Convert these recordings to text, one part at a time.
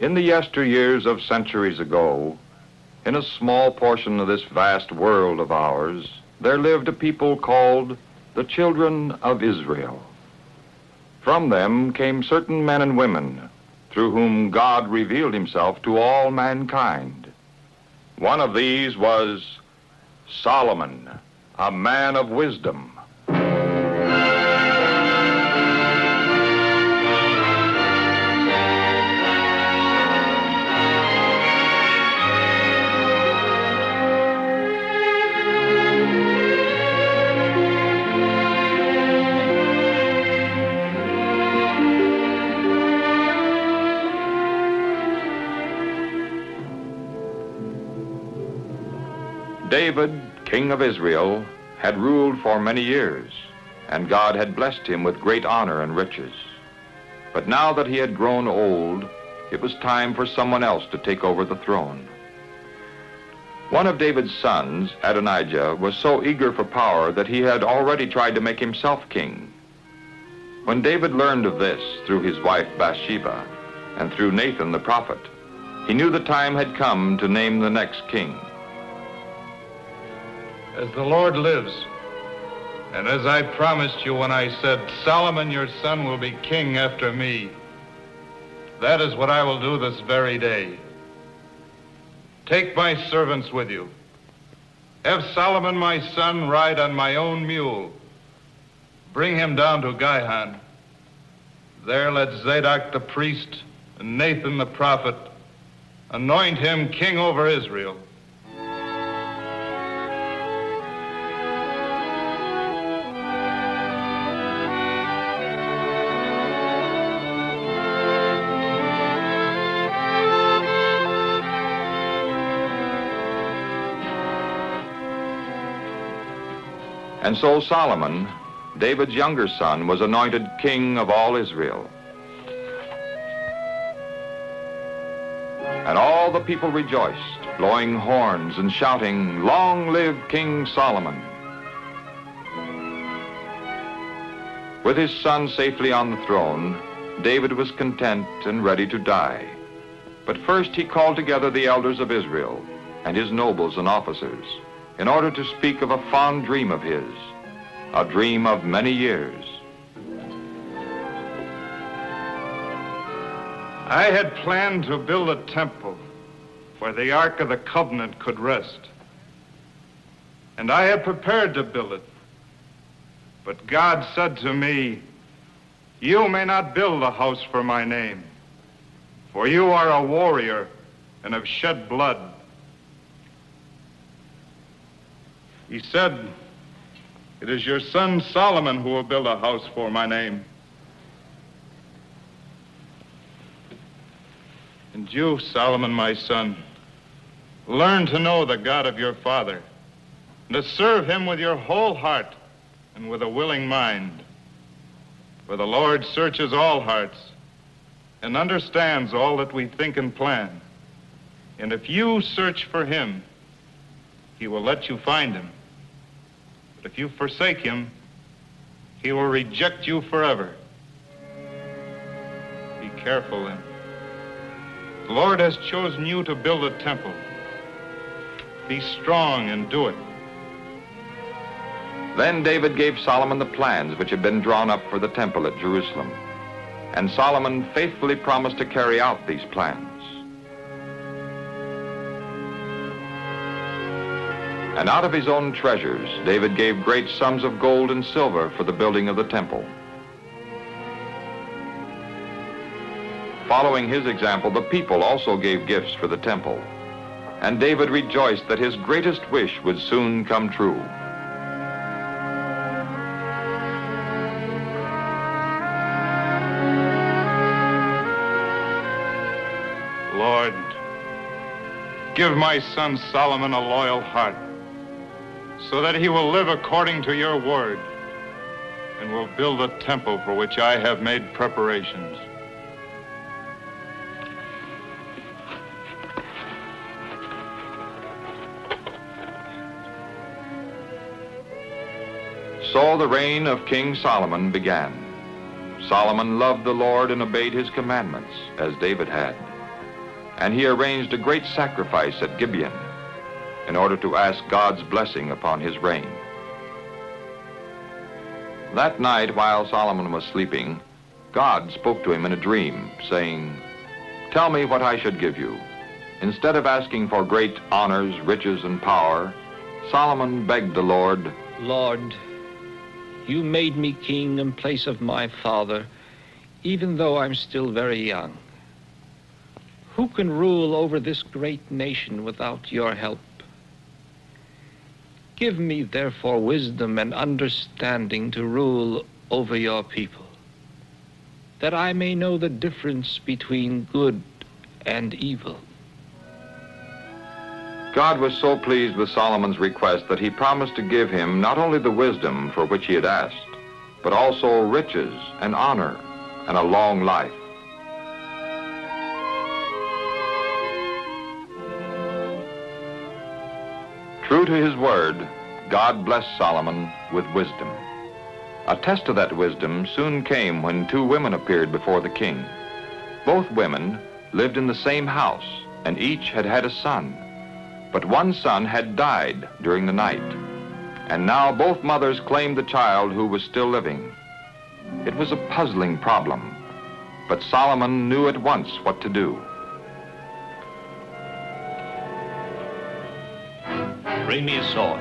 In the yesteryears of centuries ago, in a small portion of this vast world of ours, there lived a people called the children of Israel. From them came certain men and women through whom God revealed himself to all mankind. One of these was Solomon, a man of wisdom. David, king of Israel, had ruled for many years, and God had blessed him with great honor and riches. But now that he had grown old, it was time for someone else to take over the throne. One of David's sons, Adonijah, was so eager for power that he had already tried to make himself king. When David learned of this through his wife Bathsheba and through Nathan the prophet, he knew the time had come to name the next king. As the Lord lives, and as I promised you when I said, Solomon your son will be king after me, that is what I will do this very day. Take my servants with you. Have Solomon my son ride on my own mule. Bring him down to Gihon. There let Zadok the priest and Nathan the prophet anoint him king over Israel. And so Solomon, David's younger son, was anointed king of all Israel. And all the people rejoiced, blowing horns and shouting, "Long live King Solomon!" With his son safely on the throne, David was content and ready to die. But first he called together the elders of Israel and his nobles and officers, in order to speak of a fond dream of his, a dream of many years. I had planned to build a temple where the Ark of the Covenant could rest. And I had prepared to build it. But God said to me, you may not build a house for my name, for you are a warrior and have shed blood. He said, it is your son Solomon who will build a house for my name. And you, Solomon, my son, learn to know the God of your father, and to serve him with your whole heart and with a willing mind. For the Lord searches all hearts and understands all that we think and plan. And if you search for him, he will let you find him. But if you forsake him, he will reject you forever. Be careful then. The Lord has chosen you to build a temple. Be strong and do it. Then David gave Solomon the plans which had been drawn up for the temple at Jerusalem. And Solomon faithfully promised to carry out these plans. And out of his own treasures, David gave great sums of gold and silver for the building of the temple. Following his example, the people also gave gifts for the temple. And David rejoiced that his greatest wish would soon come true. Lord, give my son Solomon a loyal heart, so that he will live according to your word and will build a temple for which I have made preparations. So the reign of King Solomon began. Solomon loved the Lord and obeyed his commandments, as David had. and he arranged a great sacrifice at Gibeon in order to ask God's blessing upon his reign. That night, while Solomon was sleeping, God spoke to him in a dream, saying, "Tell me what I should give you." Instead of asking for great honors, riches, and power, Solomon begged the Lord, "Lord, you made me king in place of my father, even though I'm still very young. Who can rule over this great nation without your help? Give me, therefore, wisdom and understanding to rule over your people, that I may know the difference between good and evil." God was so pleased with Solomon's request that he promised to give him not only the wisdom for which he had asked, but also riches and honor and a long life. True to his word, God blessed Solomon with wisdom. A test of that wisdom soon came when two women appeared before the king. Both women lived in the same house, and each had had a son. But one son had died during the night, and now both mothers claimed the child who was still living. It was a puzzling problem, but Solomon knew at once what to do. Bring me a sword.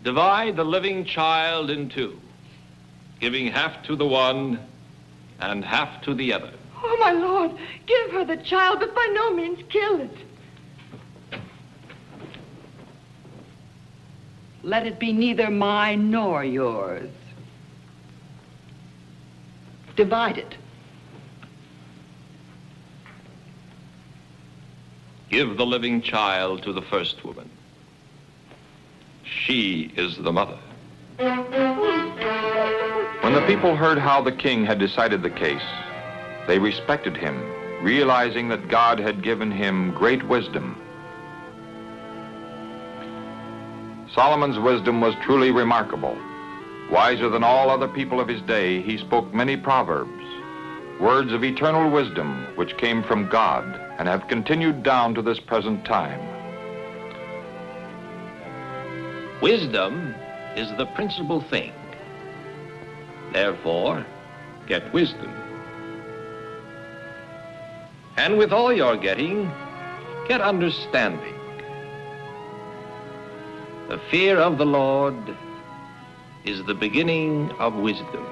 Divide the living child in two, giving half to the one and half to the other. Oh, my lord, give her the child, but by no means kill it. Let it be neither mine nor yours. Divide it. Give the living child to the first woman. She is the mother. When the people heard how the king had decided the case, they respected him, realizing that God had given him great wisdom. Solomon's wisdom was truly remarkable. Wiser than all other people of his day, he spoke many proverbs, words of eternal wisdom which came from God and have continued down to this present time. Wisdom is the principal thing. Therefore, get wisdom. And with all you're getting, get understanding. The fear of the Lord is the beginning of wisdom.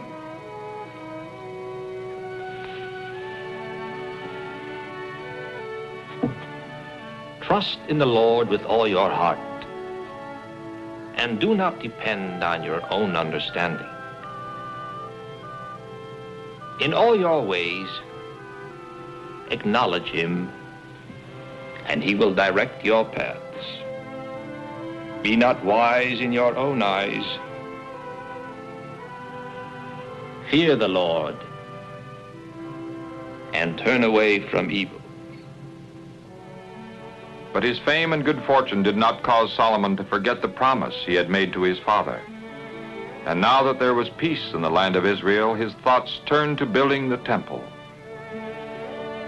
Trust in the Lord with all your heart, and do not depend on your own understanding. In all your ways, acknowledge him, and he will direct your paths. Be not wise in your own eyes. Fear the Lord, and turn away from evil. But his fame and good fortune did not cause Solomon to forget the promise he had made to his father. And now that there was peace in the land of Israel, his thoughts turned to building the temple.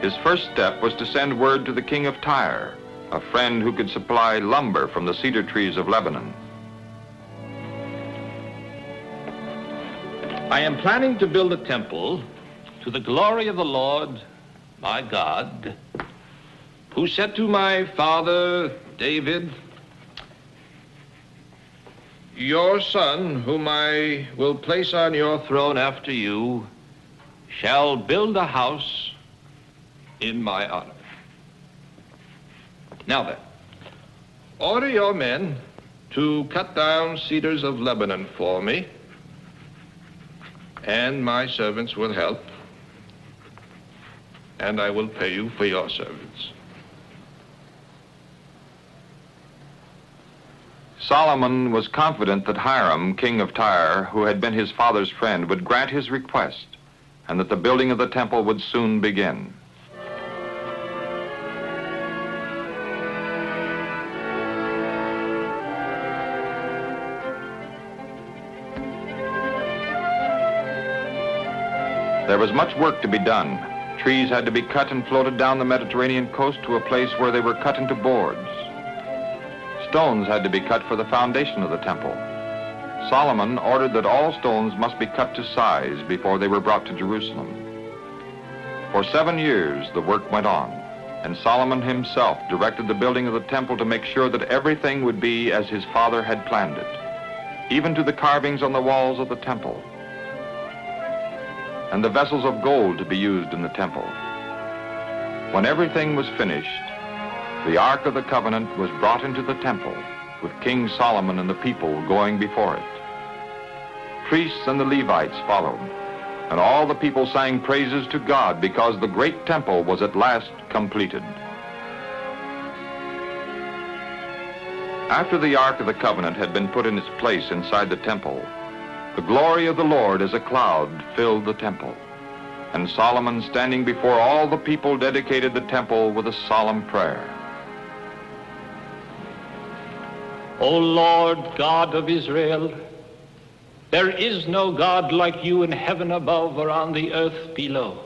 His first step was to send word to the king of Tyre, a friend who could supply lumber from the cedar trees of Lebanon. I am planning to build a temple to the glory of the Lord, my God, who said to my father David, "Your son, whom I will place on your throne after you, shall build a house in my honor." Now then, order your men to cut down cedars of Lebanon for me, and my servants will help, and I will pay you for your service. Solomon was confident that Hiram, king of Tyre, who had been his father's friend, would grant his request, and that the building of the temple would soon begin. There was much work to be done. Trees had to be cut and floated down the Mediterranean coast to a place where they were cut into boards. Stones had to be cut for the foundation of the temple. Solomon ordered that all stones must be cut to size before they were brought to Jerusalem. For 7 years, the work went on, and Solomon himself directed the building of the temple to make sure that everything would be as his father had planned it, even to the carvings on the walls of the temple, and the vessels of gold to be used in the temple. When everything was finished, the Ark of the Covenant was brought into the temple, with King Solomon and the people going before it. Priests and the Levites followed, and all the people sang praises to God because the great temple was at last completed. After the Ark of the Covenant had been put in its place inside the temple, the glory of the Lord as a cloud filled the temple, and Solomon, standing before all the people, dedicated the temple with a solemn prayer. O Lord God of Israel, there is no God like you in heaven above or on the earth below.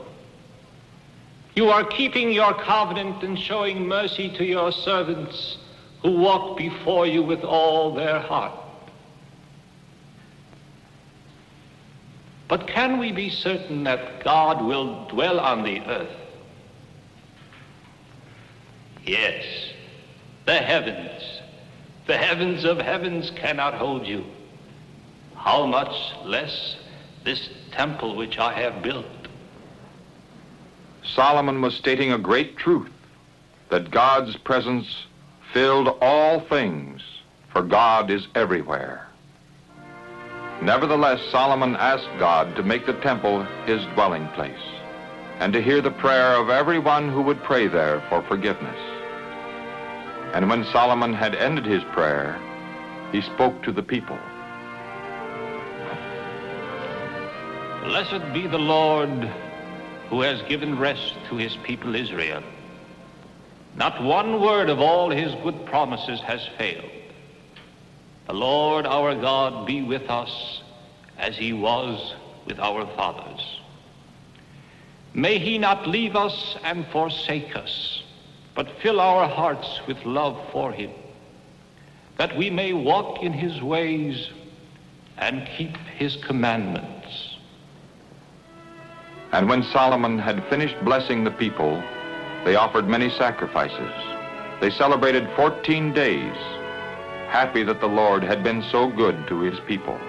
You are keeping your covenant and showing mercy to your servants who walk before you with all their heart. But can we be certain that God will dwell on the earth? Yes, the heavens of heavens cannot hold you. How much less this temple which I have built? Solomon was stating a great truth, that God's presence filled all things, for God is everywhere. Nevertheless, Solomon asked God to make the temple his dwelling place, and to hear the prayer of everyone who would pray there for forgiveness. And when Solomon had ended his prayer, he spoke to the people. Blessed be the Lord who has given rest to his people Israel. Not one word of all his good promises has failed. The Lord our God be with us as he was with our fathers. May he not leave us and forsake us, but fill our hearts with love for him, that we may walk in his ways and keep his commandments. And when Solomon had finished blessing the people, they offered many sacrifices. They celebrated 14 days, happy that the Lord had been so good to his people.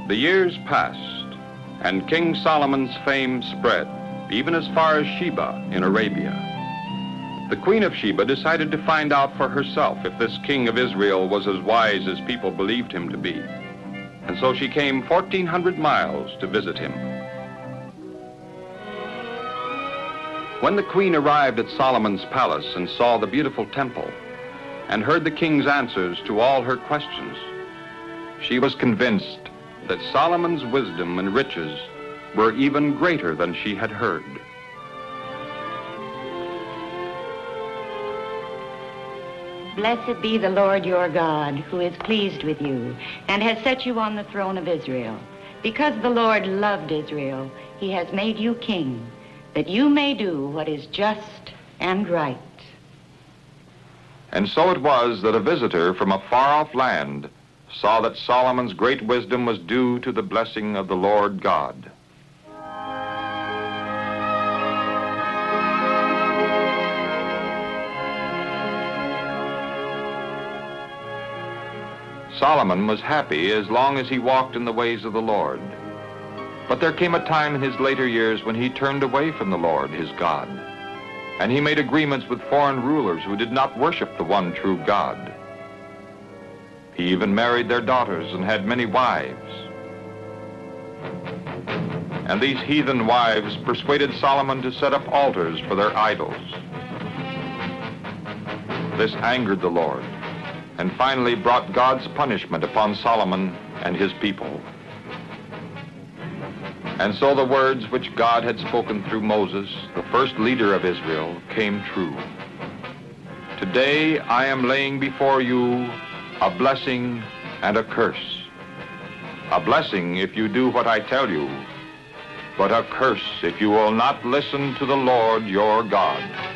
The years passed, and King Solomon's fame spread, even as far as Sheba in Arabia. The Queen of Sheba decided to find out for herself if this king of Israel was as wise as people believed him to be. And so she came 1,400 miles to visit him. When the queen arrived at Solomon's palace and saw the beautiful temple and heard the king's answers to all her questions, she was convinced that Solomon's wisdom and riches were even greater than she had heard. Blessed be the Lord your God, who is pleased with you, and has set you on the throne of Israel. Because the Lord loved Israel, he has made you king, that you may do what is just and right. And so it was that a visitor from a far-off land saw that Solomon's great wisdom was due to the blessing of the Lord God. Solomon was happy as long as he walked in the ways of the Lord. But there came a time in his later years when he turned away from the Lord, his God, and he made agreements with foreign rulers who did not worship the one true God. He even married their daughters and had many wives. And these heathen wives persuaded Solomon to set up altars for their idols. This angered the Lord, and finally brought God's punishment upon Solomon and his people. And so the words which God had spoken through Moses, the first leader of Israel, came true. Today I am laying before you a blessing and a curse. A blessing if you do what I tell you, but a curse if you will not listen to the Lord your God.